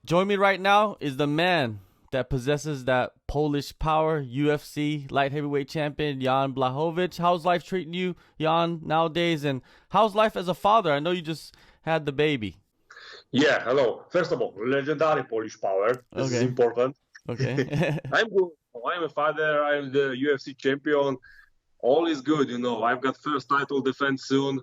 Join me right now is the man that possesses that Polish power, UFC light heavyweight champion, Jan Blachowicz. How's life treating you, Jan, nowadays? And how's life as a father? I know you just had the baby. Yeah, hello. First of all, legendary Polish power. This is Okay. important. Okay. I'm good. I'm a father. I'm the UFC champion. All is good, I've got first title defense soon.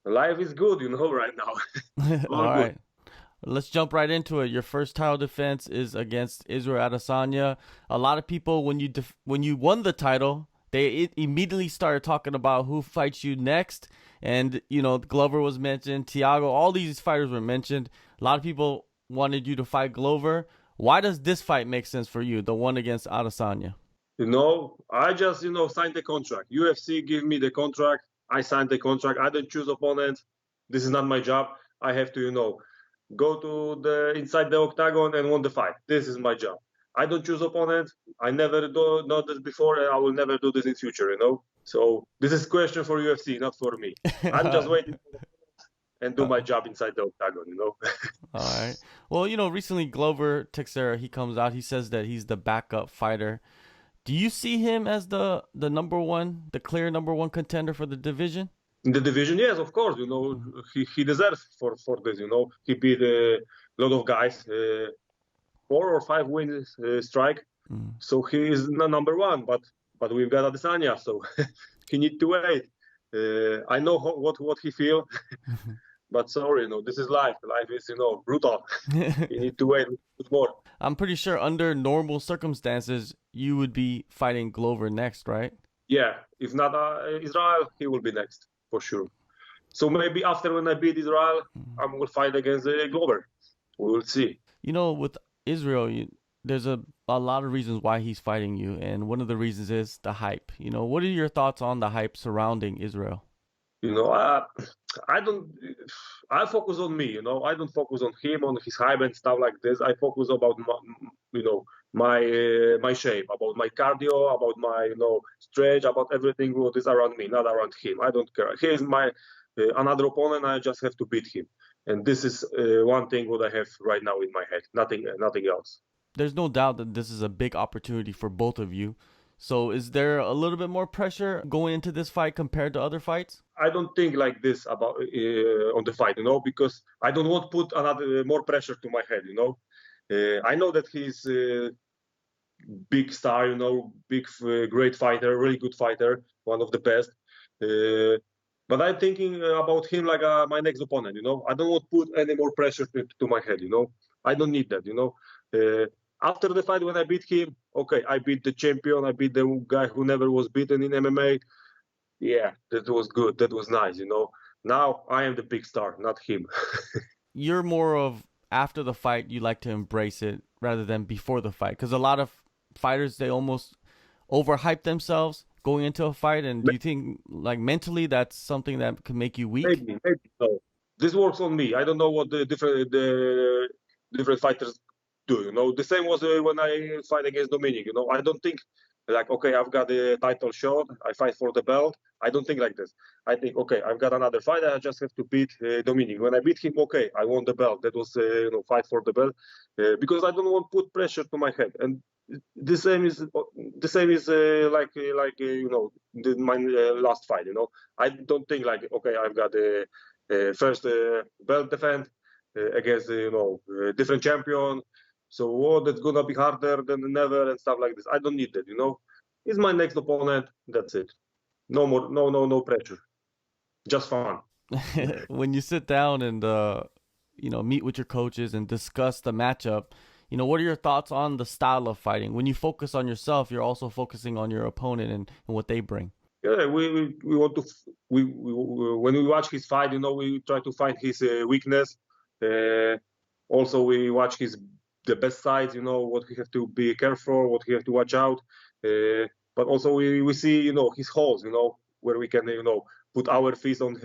Life is good, right now. All All good. right. Let's jump right into it. Your first title defense is against Israel Adesanya. A lot of people, when you won the title, they immediately started talking about who fights you next. And, Glover was mentioned, Thiago, all these fighters were mentioned. A lot of people wanted you to fight Glover. Why does this fight make sense for you, the one against Adesanya? I just, signed the contract. UFC give me the contract. I signed the contract. I don't choose opponents. This is not my job. I have to, go to the inside the octagon and win the fight. This is my job. I don't choose opponents. I never done this before, and I will never do this in future. So this is question for UFC, not for me. I'm just waiting and do my job inside the octagon. All right. Well, recently Glover Teixeira, he comes out. He says that he's the backup fighter. Do you see him as the number one, the clear number one contender for the division? In the division, yes, of course. He deserves for this. He beat a lot of guys, 4 or 5 wins strike. So he is number one. But we've got Adesanya, so he need to wait. I know what he feel, but sorry, this is life. Life is brutal. You need to wait more. I'm pretty sure under normal circumstances you would be fighting Glover next, right? Yeah, if not Israel, he will be next for sure. So maybe after when I beat Israel, I will fight against Glover. We will see. With Israel, there's a lot of reasons why he's fighting you, and one of the reasons is the hype. What are your thoughts on the hype surrounding Israel? I don't. I focus on me. I don't focus on him, on his hype and stuff like this. I focus about my shape, about my cardio, about my stretch, about everything what is around me, not around him. I don't care. He is my another opponent. I just have to beat him, and this is one thing what I have right now in my head. Nothing else. There's no doubt that this is a big opportunity for both of you. So is there a little bit more pressure going into this fight compared to other fights? I don't think like this about on the fight, because I don't want to put another more pressure to my head, I know that he's a big star, big, great fighter, really good fighter, one of the best. But I'm thinking about him like my next opponent, I don't want to put any more pressure to my head, I don't need that, After the fight, when I beat him, okay, I beat the champion. I beat the guy who never was beaten in MMA. Yeah, that was good. That was nice, Now I am the big star, not him. You're more of after the fight, you like to embrace it rather than before the fight. Because a lot of fighters, they almost overhype themselves going into a fight. And do you think, like, mentally, that's something that can make you weak? Maybe so. This works on me. I don't know what the different fighters do. The same was when I fight against Dominick. I don't think like, okay, I've got a title shot. I fight for the belt. I don't think like this. I think, okay, I've got another fight. I just have to beat Dominick. When I beat him, okay, I won the belt. That was fight for the belt because I don't want to put pressure to my head. And the same is my last fight. I don't think like, okay, I've got a first belt defense against different champion. So that's gonna be harder than ever and stuff like this. I don't need that, He's my next opponent. That's it. No more, no pressure. Just fun. When you sit down and meet with your coaches and discuss the matchup, what are your thoughts on the style of fighting? When you focus on yourself, you're also focusing on your opponent and what they bring. Yeah, we want to when we watch his fight, we try to find his weakness. Also, we watch the best sides, what he have to be careful, what he have to watch out. But also we see, his holes, where we can, put our fist on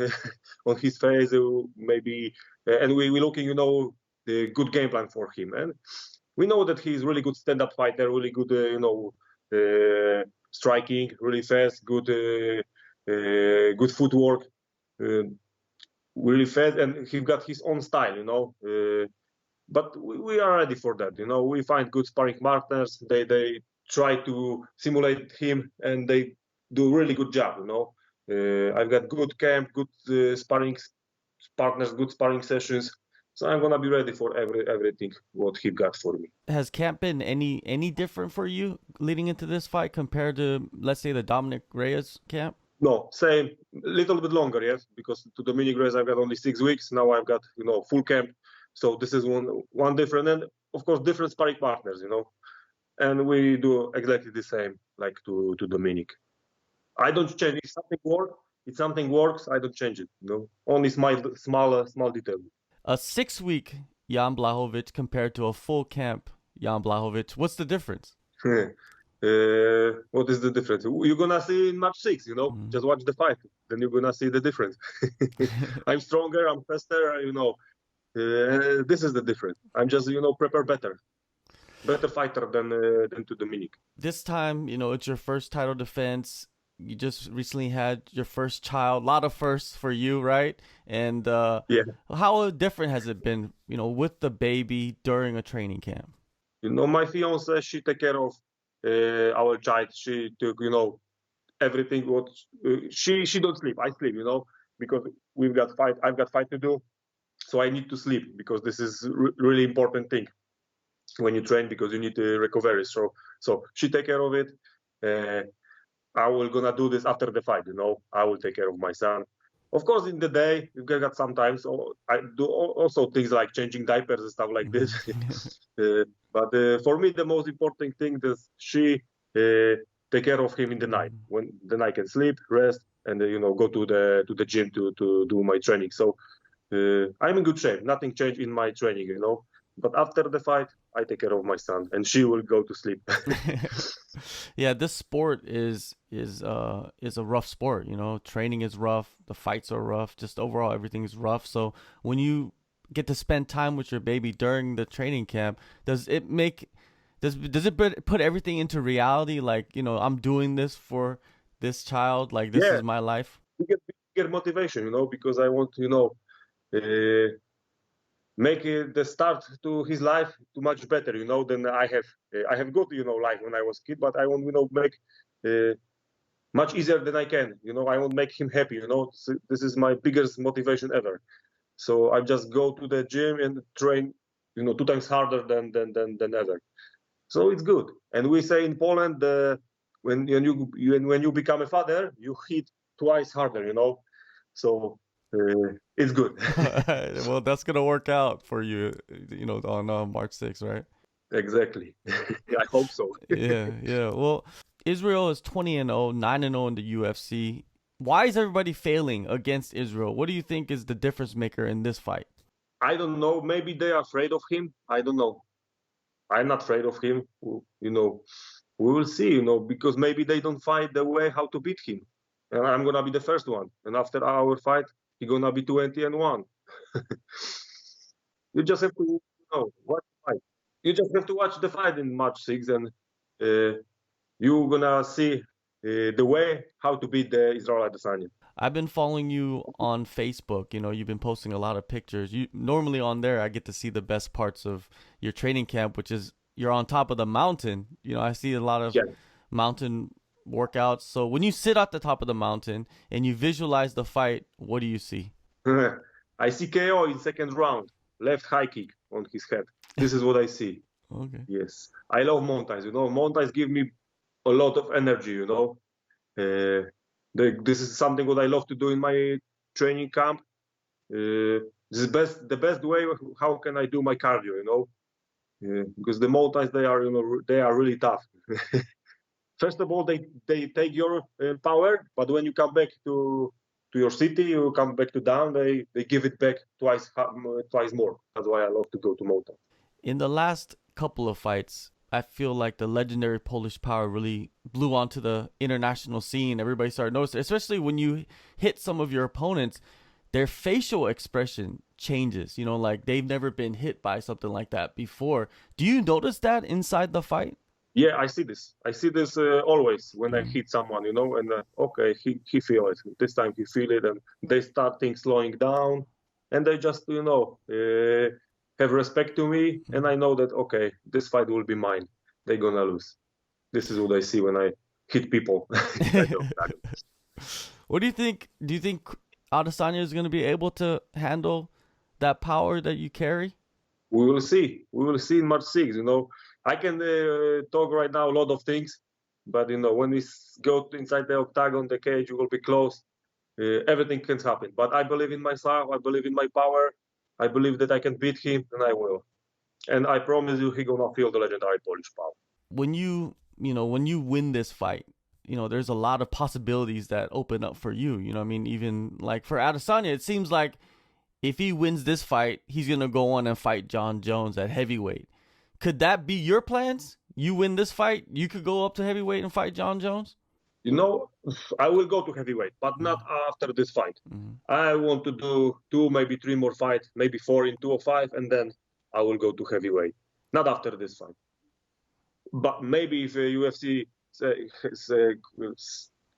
on his face, maybe, and we looking, the good game plan for him. And we know that he's really good stand-up fighter, really good, striking, really fast, good footwork, really fast, and he got his own style, but we are ready for that. We find good sparring partners. They try to simulate him, and they do really good job. I've got good camp, good sparring partners, good sparring sessions. So I'm gonna be ready for everything what he got for me. Has camp been any different for you leading into this fight compared to, let's say, the Dominick Reyes camp? No, same, little bit longer, yes, because to Dominick Reyes I've got only 6 weeks. Now I've got full camp, so this is one different, and of course different sparring partners, and we do exactly the same like to Dominick. I don't change if something works. I don't change it. Only small detail. A 6-week Jan Blachowicz compared to a full camp Jan Blachowicz. What's the difference? What is the difference? You're gonna see in match 6. Just watch the fight, then you're gonna see the difference. I'm stronger. I'm faster. This is the difference. I'm just prepare better fighter than to Dominick. This time, it's your first title defense. You just recently had your first child. A lot of firsts for you, right? And yeah. How different has it been, with the baby during a training camp? My fiance, she take care of our child. She took, everything. What she don't sleep. I sleep, because we've got fight. I've got fight to do, so I need to sleep because this is really important thing when you train, because you need to recover. So she take care of it. I will gonna do this after the fight. I will take care of my son. Of course, in the day, you got sometimes I do also things like changing diapers and stuff like this. But for me, the most important thing is she take care of him in the night. When then I can sleep, rest, and go to the gym to do my training. So I'm in good shape. Nothing changed in my training, But after the fight, I take care of my son, and she will go to sleep. Yeah, this sport is a rough sport. Training is rough. The fights are rough. Just overall, everything is rough. So when you get to spend time with your baby during the training camp, does it put everything into reality? Like, I'm doing this for this child. Like, this is my life. You get motivation, because I want make the start to his life too much better, than I have. I have good, life when I was kid, but I want, make much easier than I can. I want make him happy. This is my biggest motivation ever. So I just go to the gym and train, 2 times harder than ever. So it's good. And we say in Poland, when you become a father, you hit twice harder. So. It's good. Well, that's gonna work out for you, on March 6th, right? Exactly. I hope so. Yeah. Well, Israel is 20-0, 9-0 in the UFC. Why is everybody failing against Israel? What do you think is the difference maker in this fight? I don't know. Maybe they are afraid of him. I don't know. I'm not afraid of him. We will see. Because maybe they don't find the way how to beat him, and I'm gonna be the first one. And after our fight, he's gonna be 20-1. You just have to watch the fight. You just have to watch the fight in March 6th, and you're gonna see the way how to beat the Israel Adesanya. I've been following you on Facebook. You've been posting a lot of pictures. You normally on there, I get to see the best parts of your training camp, which is you're on top of the mountain. I see a lot of mountain workouts. So when you sit at the top of the mountain and you visualize the fight, what do you see? I see KO in second round, left high kick on his head. This is what I see. Okay. Yes, I love mountains. Mountains give me a lot of energy. This is something what I love to do in my training camp. This is the best way. How can I do my cardio? Because the mountains they are really tough. First of all, they take your power, but when you come back to your city, you come back to down, they give it back twice more. That's why I love to go to mountain. In the last couple of fights, I feel like the legendary Polish power really blew onto the international scene. Everybody started noticing, especially when you hit some of your opponents, their facial expression changes. Like they've never been hit by something like that before. Do you notice that inside the fight? Yeah, I see this. Always when I hit someone, and okay, he feel it. This time he feel it, and they start things slowing down, and they just, have respect to me, and I know that, okay, this fight will be mine. They're gonna lose. This is what I see when I hit people inside the octagon. What do you think? Do you think Adesanya is going to be able to handle that power that you carry? We will see. We will see in March 6. I can talk right now a lot of things, but when we go inside the octagon, the cage will be closed. Everything can happen. But I believe in myself. I believe in my power. I believe that I can beat him, and I will. And I promise you, he's gonna feel the legendary Polish power. When you win this fight, there's a lot of possibilities that open up for you. I mean, even like for Adesanya, it seems like if he wins this fight, he's going to go on and fight Jon Jones at heavyweight. Could that be your plans? You win this fight, you could go up to heavyweight and fight Jon Jones? I will go to heavyweight, but not after this fight. Mm-hmm. I want to do 2, maybe 3 more fights, maybe 4 in 205, and then I will go to heavyweight. Not after this fight. But maybe if UFC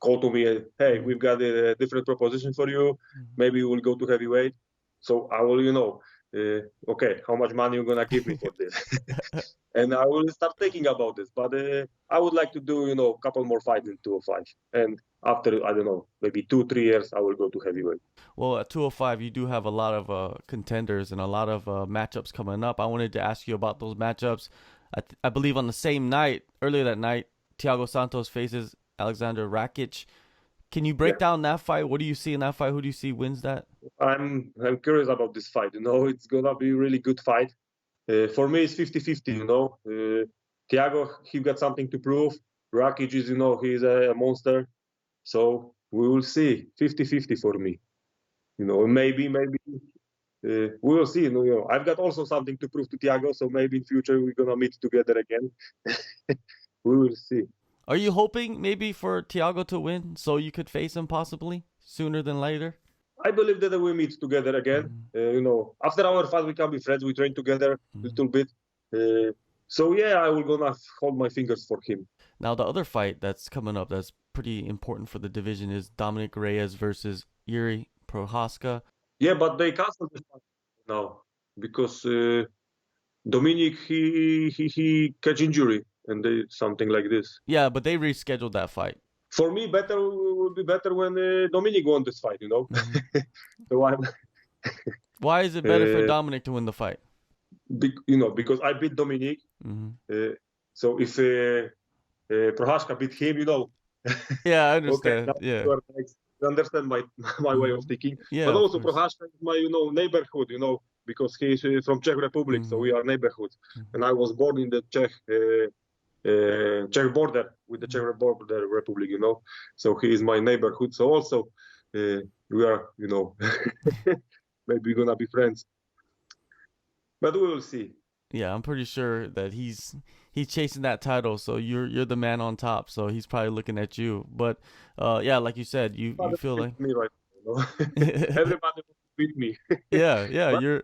call to me, hey, we've got a different proposition for you, maybe we'll go to heavyweight. So I will, okay, how much money you're going to give me for this? And I will start thinking about this. But I would like to do, a couple more fights in 205. And after, I don't know, maybe 2-3 years, I will go to heavyweight. Well, at 205, you do have a lot of contenders and a lot of matchups coming up. I wanted to ask you about those matchups. I believe on the same night, earlier that night, Thiago Santos faces Aleksandar Rakic. Can you break down that fight? What do you see in that fight? Who do you see wins that? I'm curious about this fight. It's gonna be a really good fight. For me, it's 50-50. Thiago, he got something to prove. Rakic is, he's a monster. So we will see. 50-50 for me. Maybe. We will see. I've got also something to prove to Thiago. So maybe in future we're gonna meet together again. We will see. Are you hoping maybe for Thiago to win so you could face him possibly sooner than later? I believe that we meet together again. After our fight, we can be friends. We train together a little bit. So, I will gonna hold my fingers for him. Now, the other fight that's coming up that's pretty important for the division is Dominick Reyes versus Jiri Prochazka. Yeah, but they canceled this fight now because Dominick, he catch injury. And something like this. Yeah, but they rescheduled that fight. For me, would be better when Dominick won this fight. Mm-hmm. So Why is it better for Dominick to win the fight? Because I beat Dominick. Mm-hmm. So if Prochazka beat him, Yeah, I understand. Okay, yeah, you understand my way of thinking. Yeah, but also Prochazka is my neighborhood. Because he's from Czech Republic, so we are neighborhood. And I was born in the Czech border with the Czech border Republic, So he is my neighborhood. So also we are, maybe we're gonna be friends. But we will see. Yeah, I'm pretty sure that he's chasing that title. So you're the man on top. So he's probably looking at you. But like you said, you feel like me right now, Everybody will beat me. yeah, you're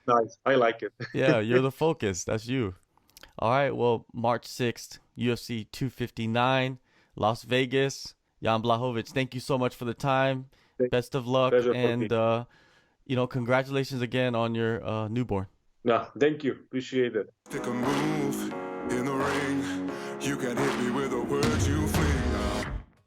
nice. I like it. Yeah, you're the focus. That's you. All right. Well, March 6th, UFC 259, Las Vegas. Jan Blachowicz, thank you so much for the time. Best of luck. And, congratulations again on your newborn. Thank you. Appreciate it. Take a move in the ring. You can hit me with